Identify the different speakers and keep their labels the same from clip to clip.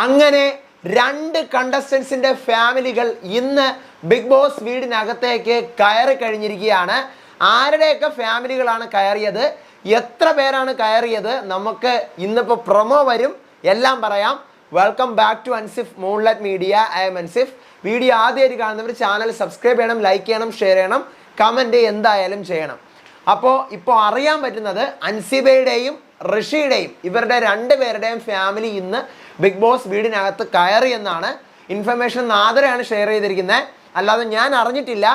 Speaker 1: അങ്ങനെ രണ്ട് കണ്ടസ്റ്റൻസിൻ്റെ ഫാമിലികൾ ഇന്ന് ബിഗ് ബോസ് വീടിനകത്തേക്ക് കയറി കഴിഞ്ഞിരിക്കുകയാണ്. ആരുടെയൊക്കെ ഫാമിലികളാണ് കയറിയത്, എത്ര പേരാണ് കയറിയത്, നമുക്ക് ഇന്നിപ്പോൾ പ്രൊമോ വരും, എല്ലാം പറയാം. Welcome back to Ansif moonlight media. I'm Ansif. Video ആദ്യമായിട്ട് കാണുന്നവർ ചാനൽ സബ്സ്ക്രൈബ് ചെയ്യണം, ലൈക്ക് ചെയ്യണം, ഷെയർ ചെയ്യണം, കമൻറ്റ് എന്തായാലും ചെയ്യണം. ഇപ്പോൾ അറിയാൻ പറ്റുന്നത് അൻസിബയുടെയും ഋഷിയുടെയും ഇവരുടെ രണ്ടുപേരുടെയും ഫാമിലി ഇന്ന് ബിഗ് ബോസ് വീടിനകത്ത് കയറി എന്നാണ് ഇൻഫർമേഷൻ. നാദരയാണ് ഷെയർ ചെയ്തിരിക്കുന്നത്, അല്ലാതെ ഞാൻ അറിഞ്ഞിട്ടില്ല.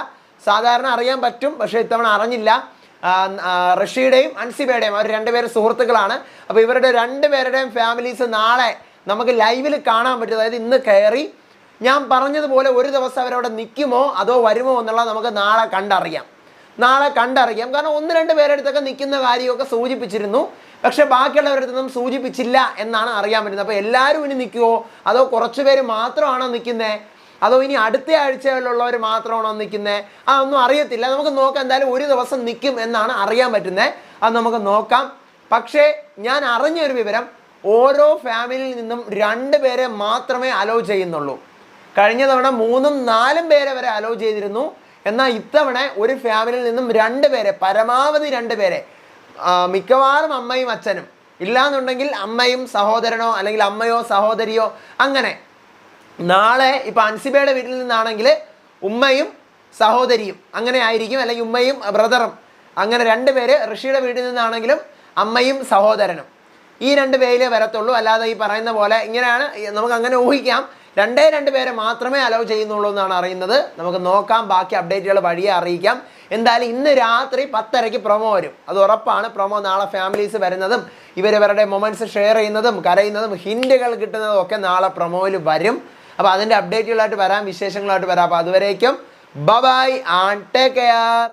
Speaker 1: സാധാരണ അറിയാൻ പറ്റും, പക്ഷേ ഇത്തവണ അറിഞ്ഞില്ല. ഋഷിയുടെയും അൻസിബയുടെയും അവർ രണ്ടുപേരും സുഹൃത്തുക്കളാണ്. അപ്പോൾ ഇവരുടെ രണ്ടുപേരുടെയും ഫാമിലീസ് നാളെ നമുക്ക് ലൈവിൽ കാണാൻ പറ്റും. അതായത് ഇന്ന് കയറി, ഞാൻ പറഞ്ഞതുപോലെ ഒരു ദിവസം അവരവിടെ നിൽക്കുമോ അതോ വരുമോ എന്നുള്ളത് നമുക്ക് നാളെ കണ്ടറിയാം. കാരണം ഒന്ന് രണ്ട് പേരെടുത്തൊക്കെ നിൽക്കുന്ന കാര്യമൊക്കെ സൂചിപ്പിച്ചിരുന്നു, പക്ഷെ ബാക്കിയുള്ളവരടുത്തൊന്നും സൂചിപ്പിച്ചില്ല എന്നാണ് അറിയാൻ പറ്റുന്നത്. അപ്പോൾ എല്ലാവരും ഇനി നിൽക്കുമോ അതോ കുറച്ച് പേര് മാത്രമാണോ നിൽക്കുന്നത്, അതോ ഇനി അടുത്ത ആഴ്ചയിലുള്ളവർ മാത്രമാണോ നിൽക്കുന്നത്, അതൊന്നും അറിയത്തില്ല. നമുക്ക് നോക്കാം. എന്തായാലും ഒരു ദിവസം നിൽക്കും എന്നാണ് അറിയാൻ പറ്റുന്നത്. അത് നമുക്ക് നോക്കാം. പക്ഷേ ഞാൻ അറിഞ്ഞൊരു വിവരം, ഓരോ ഫാമിലിയിൽ നിന്നും 2 പേരെ മാത്രമേ അലോ ചെയ്യുന്നുള്ളൂ. കഴിഞ്ഞ തവണ 3ഉം 4ഉം പേരെ വരെ അലോ ചെയ്തിരുന്നു. എന്നാൽ ഇത്തവണ ഒരു ഫാമിലിയിൽ നിന്നും 2 പേരെ, പരമാവധി 2 പേരെ, മിക്കവാറും അമ്മയും അച്ഛനും, ഇല്ലാന്നുണ്ടെങ്കിൽ അമ്മയും സഹോദരനോ അല്ലെങ്കിൽ അമ്മയോ സഹോദരിയോ. അങ്ങനെ നാളെ ഇപ്പോൾ അൻസിബയുടെ വീട്ടിൽ നിന്നാണെങ്കിൽ ഉമ്മയും സഹോദരിയും അങ്ങനെ ആയിരിക്കും, അല്ലെങ്കിൽ ഉമ്മയും ബ്രദറും. അങ്ങനെ 2 പേര്. ഋഷിയുടെ വീട്ടിൽ നിന്നാണെങ്കിലും അമ്മയും സഹോദരനും. ഈ 2 പേരേ വരത്തുള്ളൂ. അല്ലാതെ ഈ പറയുന്ന പോലെ ഇങ്ങനെയാണ്, നമുക്ക് അങ്ങനെ ഊഹിക്കാം. 2 പേരെ മാത്രമേ അലോ ചെയ്യുന്നുള്ളൂ എന്നാണ് അറിയുന്നത്. നമുക്ക് നോക്കാം, ബാക്കി അപ്ഡേറ്റുകൾ വഴിയെ അറിയിക്കാം. എന്തായാലും ഇന്ന് രാത്രി 10:30 പ്രൊമോ വരും, അത് ഉറപ്പാണ്. പ്രൊമോ നാളെ ഫാമിലീസ് വരുന്നതും ഇവരവരുടെ മൊമെൻറ്റ്സ് ഷെയർ ചെയ്യുന്നതും കരയുന്നതും ഹിൻറ്റുകൾ കിട്ടുന്നതും ഒക്കെ നാളെ പ്രൊമോയിൽ വരും. അപ്പോൾ അതിൻ്റെ അപ്ഡേറ്റുകളായിട്ട് വരാം, വിശേഷങ്ങളായിട്ട് വരാം. അപ്പോൾ അതുവരേക്കും ബൈ ആൻഡ് ടേക്ക് കെയർ.